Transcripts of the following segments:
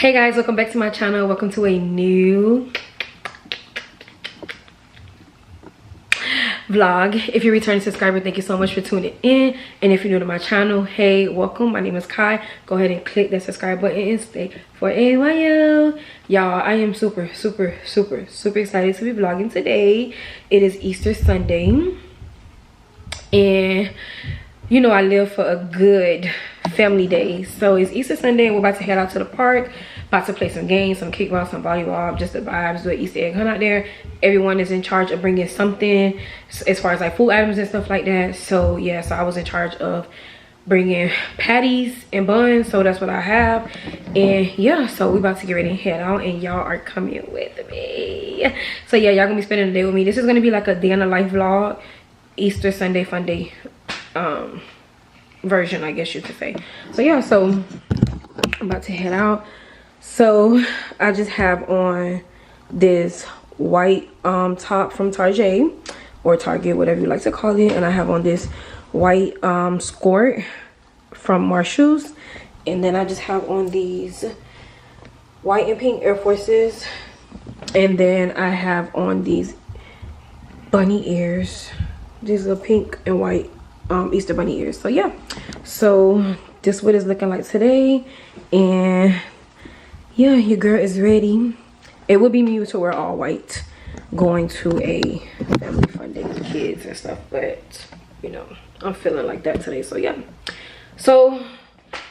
Hey guys, welcome back to my channel. Welcome to a new vlog. If you're a returning subscriber, thank you so much for tuning in. And if you're new to my channel, hey, welcome. My name is Kai. Go ahead and click that subscribe button and stay for a while. Y'all, I am super excited to be vlogging today. It is Easter Sunday, and you know I live for a good family day. So it's Easter Sunday and we're about to head out to the park, about to play some games, some kickball, some volleyball, just the vibes, do an Easter egg hunt out there. Everyone is in charge of bringing something as far as like food items and stuff like that. So yeah, so I was in charge of bringing patties and buns, so that's what I have. And yeah, so we about to get ready and head out, and y'all are coming with me. So yeah, y'all gonna be spending the day with me. This is gonna be like a day in the life vlog, Easter Sunday fun day version, I guess you could say. So yeah, so I'm about to head out. So I just have on this white top from Target or Target, whatever you like to call it, and I have on this white skirt from Marshalls, and then I just have on these white and pink Air Forces, and then I have on these bunny ears. These are pink and white Easter bunny ears. So yeah, so this is what it's looking like today, and yeah, your girl is ready. It would be me to wear all white going to a family fun day with kids and stuff, but you know, I'm feeling like that today. So yeah, so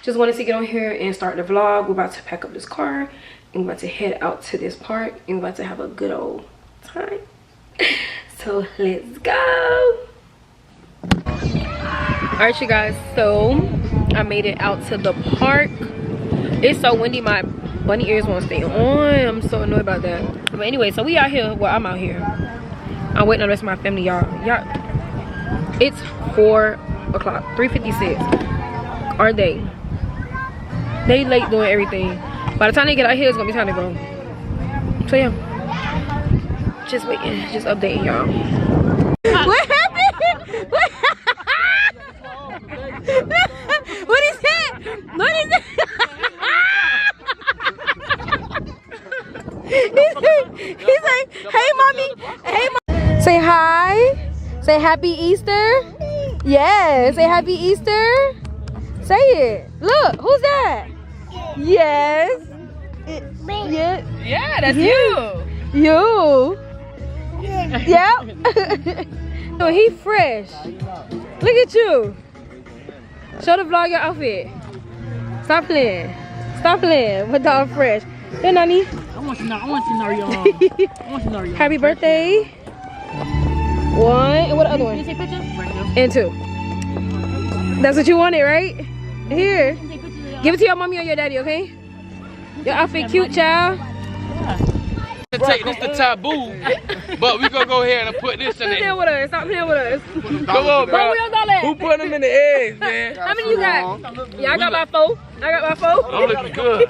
just wanted to get on here and start the vlog. We're about to pack up this car and we're about to head out to this park and we're about to have a good old time. So let's go. All right, you guys, so I made it out to the park. It's so windy, my bunny ears won't stay on. I'm so annoyed about that. But anyway, so we out here. Well, I'm out here. I'm waiting on the rest of my family, y'all. It's 4 o'clock, 3:56. Are they late doing everything. By the time they get out here, it's gonna be time to go. So yeah, just waiting, just updating y'all. What happened? What is that? What is that? He's like, hey mommy, hey mommy. Say hi. Say happy Easter. Yeah, say happy Easter. Say it. Look, who's that? Yes. Yeah, that's you. You. Yep. Oh, he fresh. Look at you. Show the vlog your outfit. Stop playing. Stop playing. But dog fresh. Hey, Nani. I want to know y'all. Happy birthday. 1. And what the other one? Can you take pictures? And 2. That's what you wanted, right? Here. Give it to your mommy or your daddy, okay? Your outfit cute, child. Take this to taboo, but we gonna go ahead and put this in Stop playing there. with us. Stop playing with us. Come on, bro. $4 Who put them in the eggs, man? How many you got? Yeah, I got my 4. I got my 4. I'm looking good.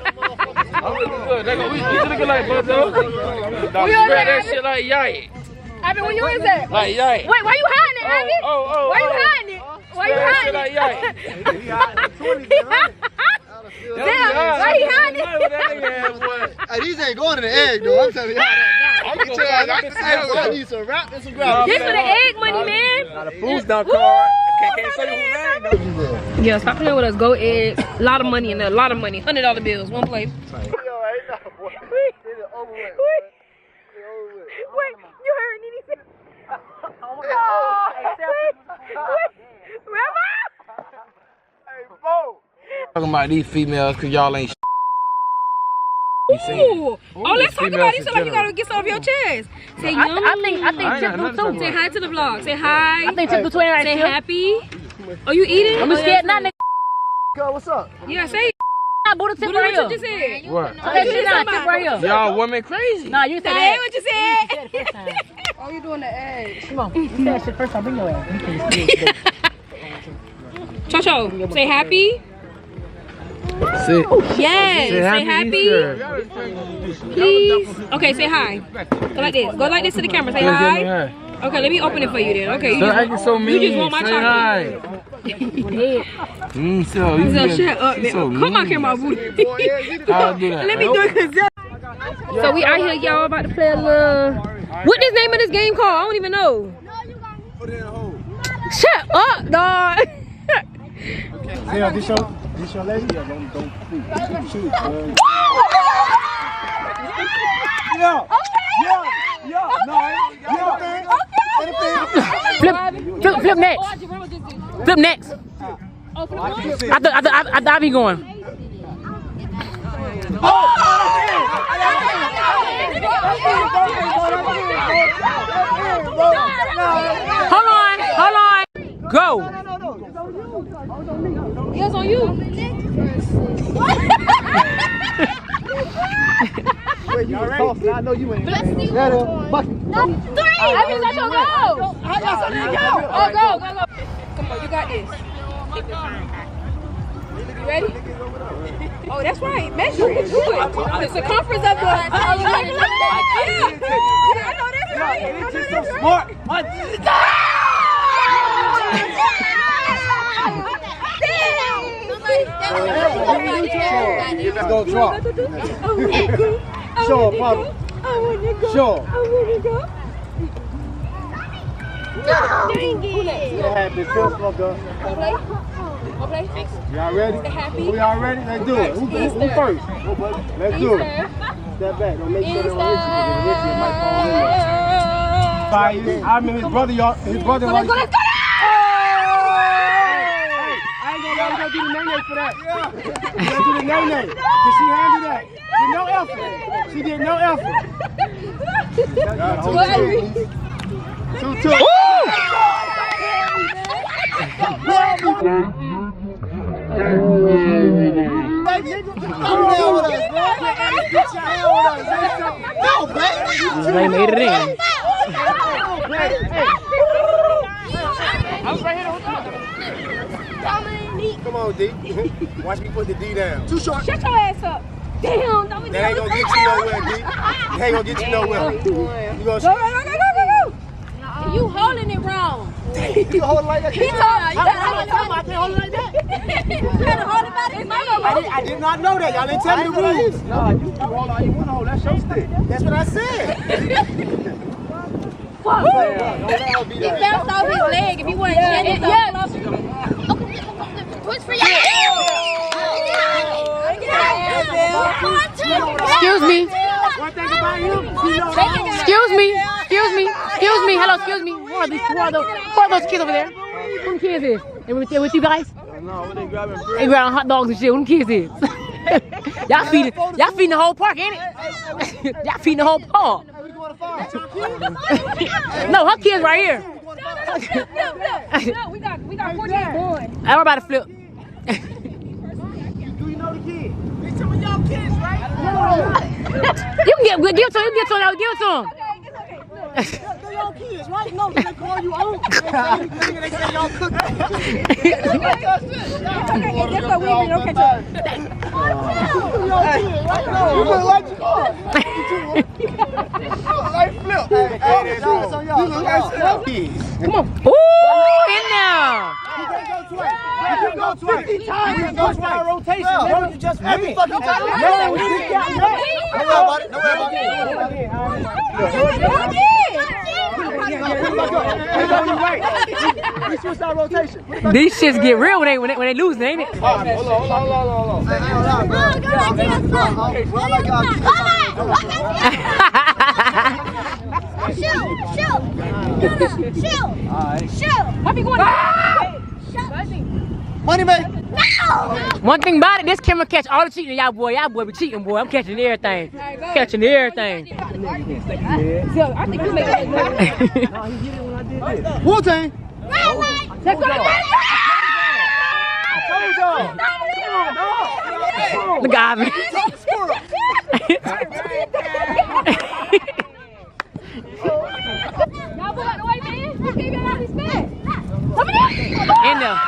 I'm looking good. We looking like Buzzo. Spread that shit like yike. Abby, where you is at? Like yike. Wait, why you hiding it, Abby? Why you hiding it? Why you hiding like it? Damn, why he hiding it? Hey, these ain't going in the egg, though. I'm telling you that now. I need some wrap and some ground. This for the egg money, man. The food stamp card. Can't say who name though. Yeah, stop playing with us. Go eggs. A lot of money in there. A lot of money. $100 bills. One place. Wait, you heard Nene say? Talking about these females because y'all ain't Ooh. Oh, let's talk about it. So like you gotta get some off your chest. Say yum. I think Chip do too. Say hi to the vlog. Say hi. I think Chip do too. Say happy. Oh, you eating? I'm scared not, nigga. Girl, what's up? Yeah, say Buddha Tip what right you here. just said. what? Okay, shit not Tip right here. Y'all women crazy. Nah, you said I that. heard what you said. Oh, you doing the egg? Come on. You said that shit first. I'll bring your ass. Cho, say happy. Sit. Yes. Say happy. Easter. Please. Okay, say hi. Go like this. Go like this to the camera. Say hi. Okay, let me open it for you then. Okay, you Stop just acting so mean. you just want my Say chocolate. So So shut up, man. so Come on, camera, booty. I'll do that. Let me do it. So we out here, y'all, about to play a little. What this name of this game called? I don't even know. Shut up, dog. Yeah, this your lady? Yeah, don't shoot. Flip next. Flip next. I thought I'd be going. Hold on. Go. Yes, on you. Y'all ready? I know you ain't. Let's see. Three. I mean, let you go. Oh, go. Come on, you got this. You ready? Oh, that's right. Measure it. Do it. The circumference of the. Yeah. I know that's right. It's just so smart. Let's go drop. Sure, Papa. Sure. What happened? Phil fucked up. Y'all ready? We all ready? Let's do it. Who first? Let's do it. Step back. Don't make sure they don't hit you. If they hit you, it might fall in there. I mean, his brother. Let's go. I ain't gonna let her do the nay-nay for that. You gotta do the nay-nay. Cause she handled that. Did no effort. She did no effort. 2-2. They made it in. Come on, D. Watch me put the D down. Too short. Shut your ass up. Damn. That ain't gonna get you nowhere, D. That ain't gonna get you nowhere. You gonna Go. You holding it wrong. You hold it like that. He told I can't hold it like that. you gotta hold it by the I did not know that. Y'all didn't tell me the rules. No, you hold all you want to hold. That's your stick. That's what I said. Fuck. He bounced off his leg if he wasn't shitting. Twist for you. Excuse me. One thing about him, Excuse me. Hello, excuse me. Who are those kids over there? Who the kids is? They with you guys? no, they grabbing bread. They grabbing hot dogs and shit. Who the kids is? Y'all feeding the whole park, ain't it? Y'all feeding the whole park. No, her kids right here. No, we got 48 boys. I'm about to flip. Do you know the kid? They some of y'all kids, right? You can give it to him. Give it to him. They're y'all kids, right? No, they call you old. They say y'all cook. That's why we don't catch up. You look like you are. Like flip. Hey, you look like kids. Come on. Ooh, in there. You go twice. 50 times. You go twice. Rotation. No, you just every fucking time. No, we got that. Don't worry about it. We switched our rotation. These shits get real when they lose, ain't it? Hold on. What be going on? Money man. One thing about it, this camera catch all the cheating. Y'all boy be cheating, boy. I'm catching everything. Catching everything. So I think you make it. Wu-Tang. Look at me. Y'all pull out the white man. Let's give you a lot of respect. In there.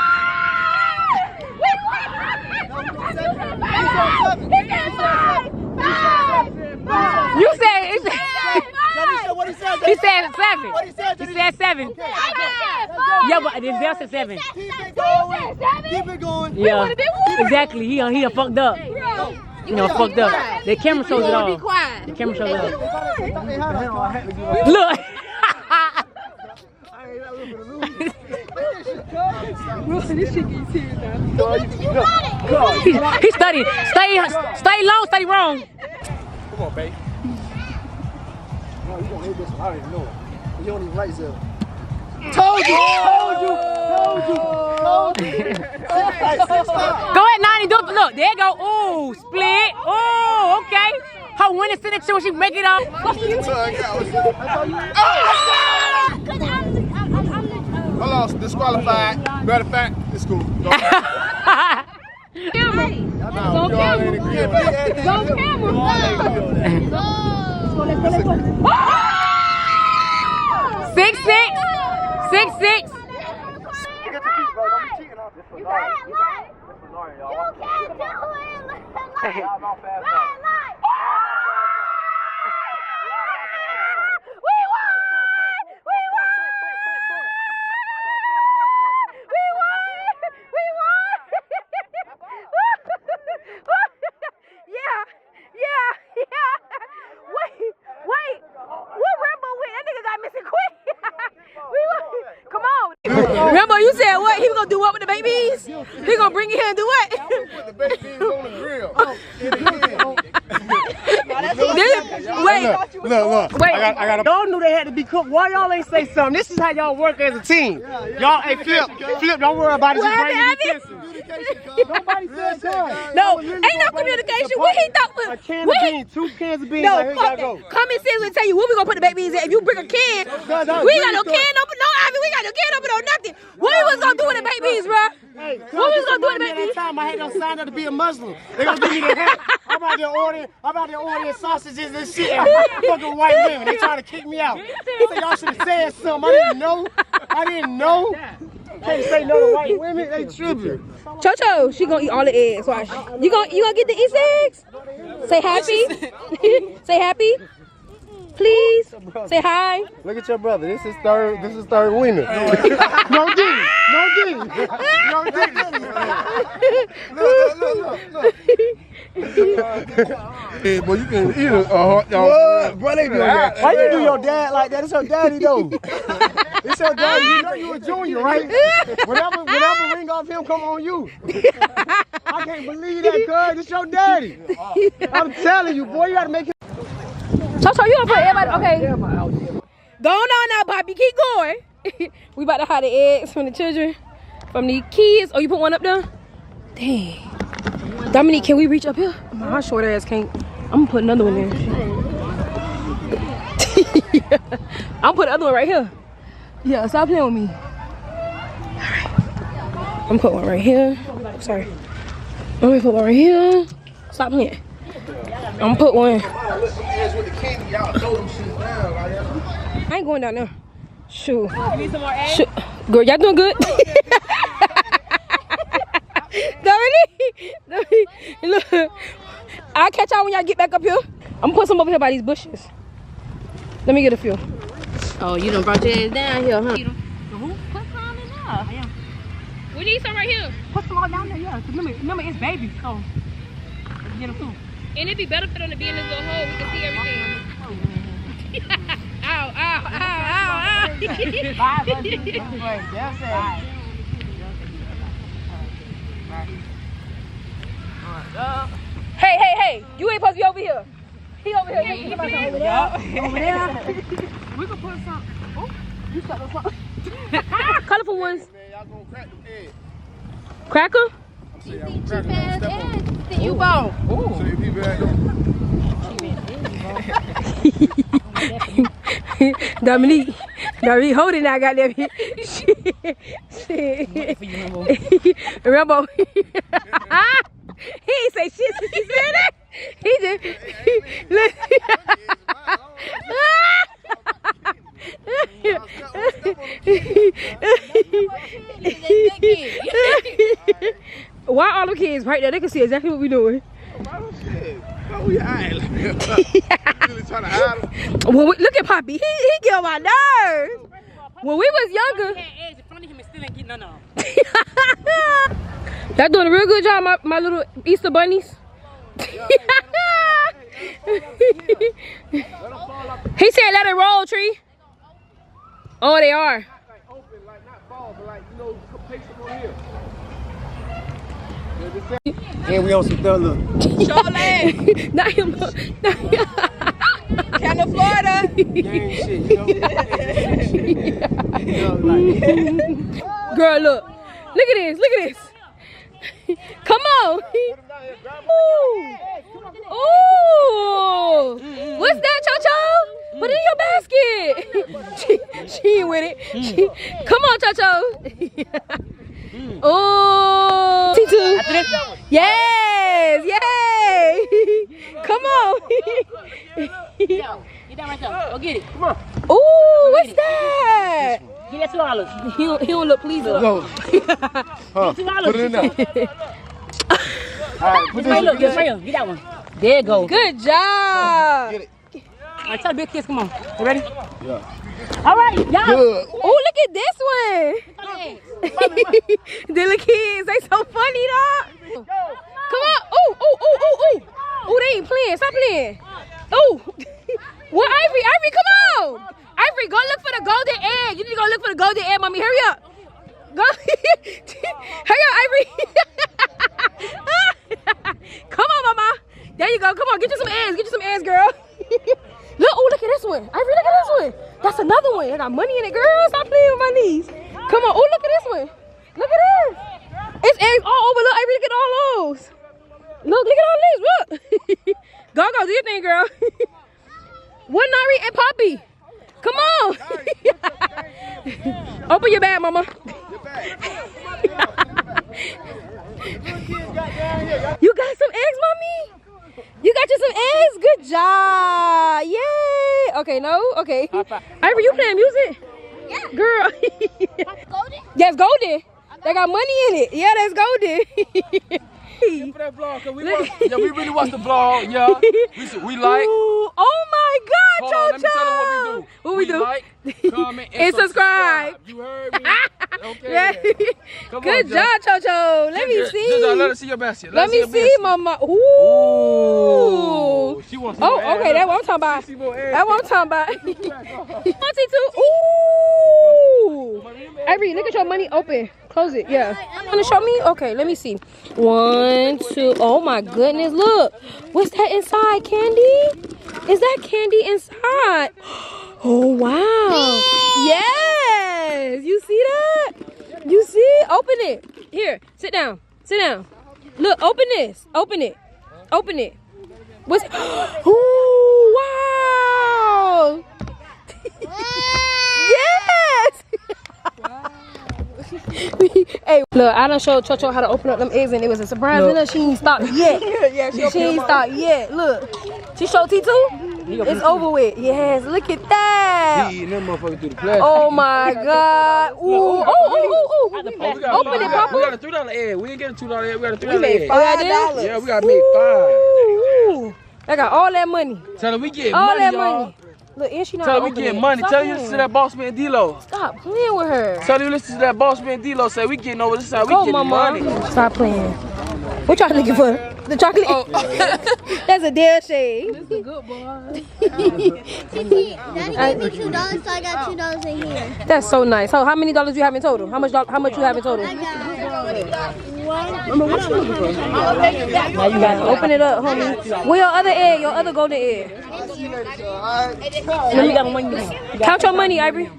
You said What he said? he said said 7. What he said? He said 7. Okay. Yeah, but Denzel said 7. Keep it going. Keep it going. Yeah, exactly. He done fucked up. You know, fucked up. The camera shows it all. The camera shows it all. Look. He studied. Stay long, stay wrong. Come on, babe. No, you gonna hit this one. I already know it. You don't even like Zell. Told you. Go ahead, 90. Do it. Look, there you go. Ooh, split. Ooh, okay. Her winning signature when she make it up. I lost. Disqualified. Matter of fact, it's cool. Go camera. 6-6. 6-6. Remember, you said what? He was gonna do what with the babies? He gonna bring it here and do what? Put the baked beans on the grill. Wait. I got y'all knew they had to be cooked. Why y'all ain't say something? This is how y'all work as a team. Y'all, hey, Flip, don't worry about it. Just bring the utensils. Nobody said that. No, ain't no communication. What he thought was A can of beans, 2 cans of beans. no, Right here, fuck y'all that. go. Come and see and tell you where we gonna put the babies at. If you bring a can, we ain't got no can open, no Ivy, we got no can open or nothing. What we was gonna do with the babies, bro? Hey, What we was gonna do with the that babies? time I had them signed up to be a Muslim. They gonna give me the hat. I'm out there ordering sausages and shit. And fucking white women. They trying to kick me out. They say y'all should have said something. I didn't know. Can't say no to white women. They tripping. Chocho, she gonna eat all the eggs. Watch. You gonna get the Easter eggs? Say happy. Say happy. Please. Say hi. Look at your brother. This is third winner. No D. Look. Hey, boy, you can eat a hot dog. Bro, they do that. Why you do your dad like that? It's your daddy though. It's your daddy. You know you a junior, right? Whenever ring off him, come on you. I can't believe that, cuz. It's your daddy. I'm telling you, boy, you gotta make him. Chocho, you gonna put everybody? Okay. Go on now, Bobby. Keep going. We about to hide the eggs from the children, from the kids. Oh, you put one up there? Dang. Dominique, can we reach up here? My short ass can't. I'm gonna put another one there. I'm gonna put the other one right here. Yeah, stop playing with me. Alright. I'm gonna put one right here. Sorry. I'm gonna put one right here. Stop playing. I'm gonna put one. I ain't going down there. Shoot. You need some more eggs? Shoot. Girl, y'all doing good? Dominique, look. I'll catch y'all when y'all get back up here. I'm gonna put some over here by these bushes. Let me get a few. Oh, you done brought your ass down here, huh? Put some in there. Yeah. We need some right here. Put some all down there, yeah. Remember, it's baby, so let's get them too. And it'd be better for them to be in this little hole. We can see everything. Ow. Hey. You ain't supposed to be over here. He over here. You over there. We can put some. Oh, you got some. Colorful ones. Y'all gonna crack the egg. Cracker? You bought. So you people at Dominique, holding that goddamn shit. Rambo. He ain't say shit since he said that. He just Why all the kids right there? They can see exactly what we doing. we hide. Really trying to hide him. Well, look at Poppy. He get on my nerves. When we was younger. Y'all doing a real good job, my little Easter bunnies. He said let it roll, Tree. Oh, they are. Open, like not fall, but like, you know, take some more here. And we on some thug look. Not him. Kind of Florida. Gang shit, you know? Girl, look. Look at this. Look at this. Come on. Ooh. Ooh. What's that, Cho-Cho? Put it in your basket. She ain't with it. Come on, Cho-Cho. Oh. T2. Yes. Yay. Come on. Get down right there. Go get it. Come on. Ooh, what's that? Get that $2. He don't look pleased. Go. Huh. Put it in there. Alright, put Hey, this look, get right here. Get that one. There you go. Good job. Get it. All right, tell the big kids, come on. You ready? Yeah. All right, y'all. Good. Oh, look at this one. The little kids, they so funny, dog. Come on. Ooh. Ooh, they ain't playing. Stop playing. Ooh. What, Ivory? Ivory, come on. Ivory, go look for the golden egg. You need to go look for the golden egg, mommy. Hurry up. Go. Hurry up, Ivory. Come on, mama. There you go. Come on, get you some eggs. Get you some eggs, girl. Look, oh, look at this one. Ivory, look at this one. That's another one. I got money in it, girl. Stop playing with my niece. Come on. Oh, look at this one. Look at this. It's eggs all over. Look, Ivory, look at all those. Look at all these. Look. Go, do your thing, girl. What, Nari and Poppy? Come on. Open your bag, mama. You got some eggs, mommy? You got you some eggs? Good job. Yay. Okay, no? Okay. Ivory, you playing music? Yeah. Girl. Golden? Yes, golden. They got money in it. Yeah, that's golden. For that vlog, cause we really watch the vlog, yeah. We like. Ooh, oh my God, Hold on, let me tell them what we do. What we do? Like, comment, And subscribe. You heard me? Okay. Yeah. Come Good on, job, Cho-Cho. Let me see. Let us see your basket. Let me see, mama. Ooh. She wants to see more Oh, okay, eggs. that's what I'm talking about. See more eggs. That's what I'm talking about. 22. Ooh. Ivory, look at your money open. Close it, yeah. You wanna show me? Okay, let me see. 1, 2. Oh my goodness, look. What's that inside, candy? Is that candy inside? Oh wow. Yes. You see that? You see? Open it. Here, sit down. Sit down. Look, open this. Open it. Open it. What's oh wow. Yes. Hey, look, I done showed Cho-Cho how to open up them eggs and it was a surprise. Look. She ain't stopped yet. She ain't stopped yet. Look. She showed T2? It's over with. Yes, look at that. He eating them motherfuckers through the plastic. Oh my God. Ooh. Oh. Open it, Papa. We got a $3 egg. We ain't getting a $2 egg. We got a $3 egg. $5. Yeah, we got to make 5. Ooh. I got all that money. Tell them we get All money, that y'all. money. Look, and she not Tell her we open get it. money. Stop Tell you playing. listen to that boss man D-Lo. Stop playing with her. Tell you listen to that boss man D-Lo. Say we getting over this side. We Go, getting mama. money. Stop playing. What y'all looking for? The chocolate? Oh. That's a dead shade. Daddy gave me $2, so I got $2 in here. That's so nice. So how many dollars you have in total? How much you have in total? I got Now you got to open it up, homie. Where your other egg? Your other golden egg? Let me count your money, Ivory.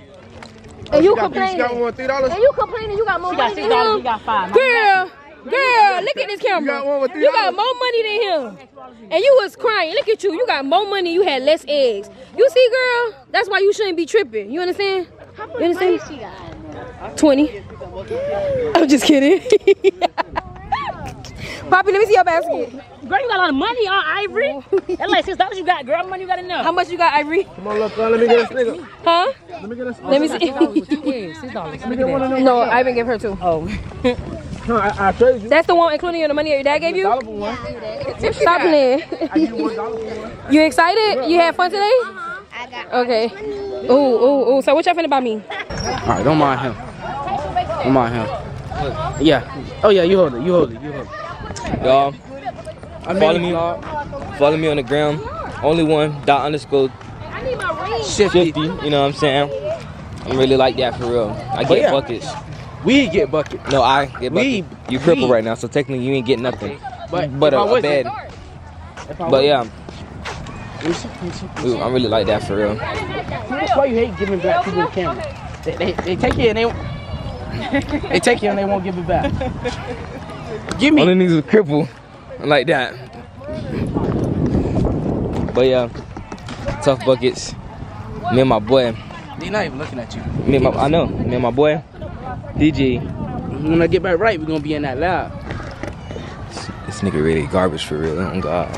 And you complaining. Got one $3. And you complaining you got more money than $6, we him. got 5. Girl, look at this camera. got one with You got $3. more money than him. And you was crying. Look at you. You got more money. You had less eggs. You see, girl? That's why you shouldn't be tripping. You understand? You understand? 20. I'm just kidding. Poppy, let me see your basket. Girl, you got a lot of money on Ivory. That's like $6 you got, girl. How much you got in there? How much you got, Ivory? Come on, look, let me get a nigga. Huh? Let me get a Let me see. $6. No, Ivory gave her 2. Oh. No, I traded you. That's the one including the money your dad gave you? $1 for one. Stop playing. I give you $1 for one. You excited? You had fun today? I got Okay. Ooh. So what y'all finna buy me? Alright, don't mind him. Don't mind him. Yeah. Oh yeah, you hold it. Y'all, follow me on the gram. Only one _50. You know what I'm saying? I'm really like that for real. I get buckets. We get bucket. No, I get buckets. You crippled right now, so technically you ain't getting nothing. But a bed. But yeah, I'm really like that for real. That's why you hate giving back people the camera. They take it and they take it and they won't give it back. Give me. Only niggas with cripple like that. But yeah, tough buckets. Me and my boy. They're not even looking at you. I know. Me and my boy, DG. When I get back right, we're gonna be in that lab. This nigga really garbage for real. Oh God.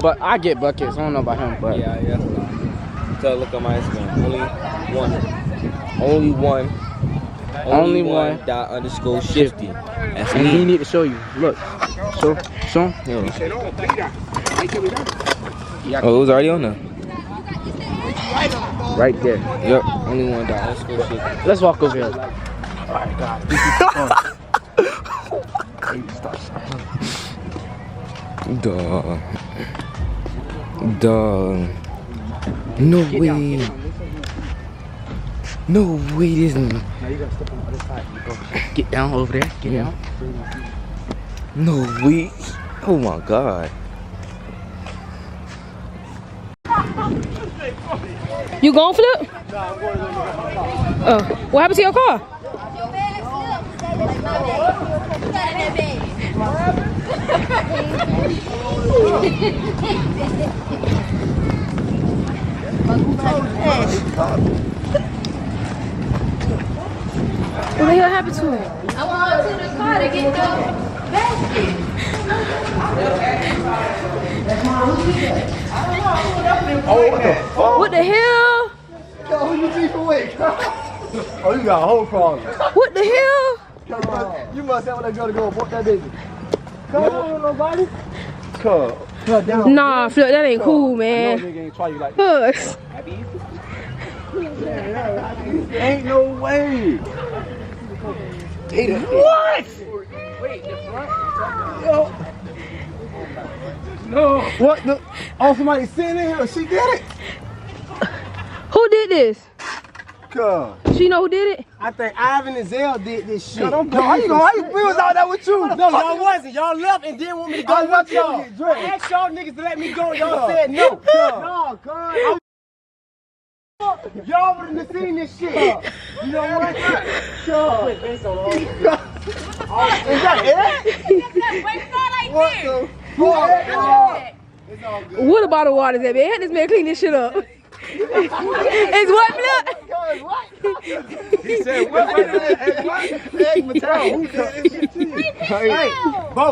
But I get buckets. I don't know about him, but Yeah. So look on my Instagram. Only one. _50. That's and he me. need to show you. Look. Show him. Oh, it was already on there. Right there. Yep. Only one _50. Let's walk over here. Alright, God. This is fun. Dog. No way. No way, this Now you gotta step on the other side. You go. Get down over there. Get down. No way. Oh my God. You gon' flip? Oh, what happened to your car? What the hell happened to it? I want to the car to get the basket. What the hell? Who you beefing with? Oh, you got a whole problem. What the hell? You must have that girl to go abort that baby. Come on, nobody. Come down. Nah, Flip, that ain't cool, No man. nigga ain't try you like Hush. Ain't no way. What? Wait, the front? No. What the? Oh, somebody sitting in here. She did it. Who did this? Cuz. She know who did it? I think Ivan and Zell did this shit. How you was out there with you? No, y'all wasn't. Y'all left and didn't want me to go with y'all. I asked y'all niggas to let me go. Y'all said no. No, cuz. Y'all wouldn't have seen this shit. You know what? Is that it? What the fuck? What about the water that man? Had this man clean this shit up. It's what, Flip? He said, what? Who did this shit to you? Hey, Bo.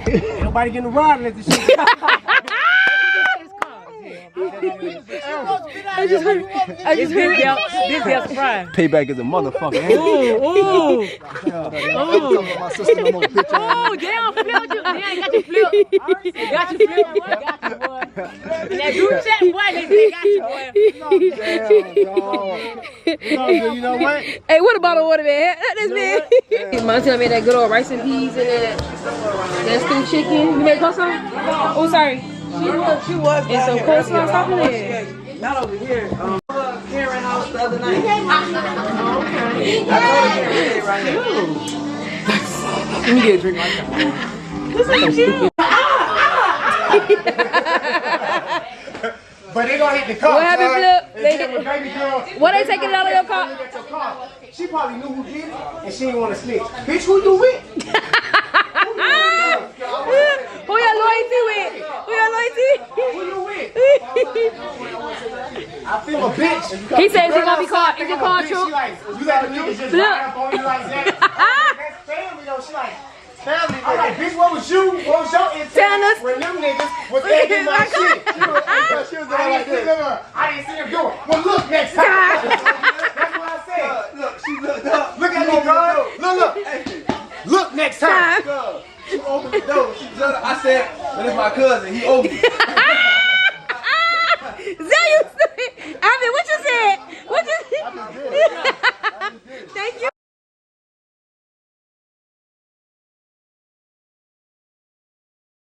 Ain't nobody getting a ride unless this shit. I just heard. This is surprise. Payback is a motherfucker. Ooh. My sister no more bitch. Oh, damn, Flip. Got you, Flip. Got you, Flip. Boy. That group chat, boy, they got you, boy. You know what? Hey, what about the water, man? This man. Montana made that good old rice and peas and that stewed chicken. You made coleslaw? Oh, sorry. She was. And some coleslaw. Stop it. Not over here. Karen house the other night. Okay. I told her right now. Let me get a drink like that. But they gonna hit the car. What happened, Flip? Baby girl. What they taking it out of your car? She probably knew who did it, and she didn't want to snitch. Bitch, who you with? Who your loyalty with? Who your loyalty? Who you with? I feel a bitch. He says he's gonna be called. Is it called She true? like, you got the niggas just Look. ride up on you like that. That's family though. She like, family. I'm like, bitch, what was you? What was your intent Tennis. when them niggas was taking my shit? She was like this. I didn't see him do it. Well, look next time. That's what I said. Look, she looked up. Look at me, girl. Look. Look next time. She opened the door. I said, but it's my cousin. He opened it. Zay, you stupid. I mean, what you said? What you said?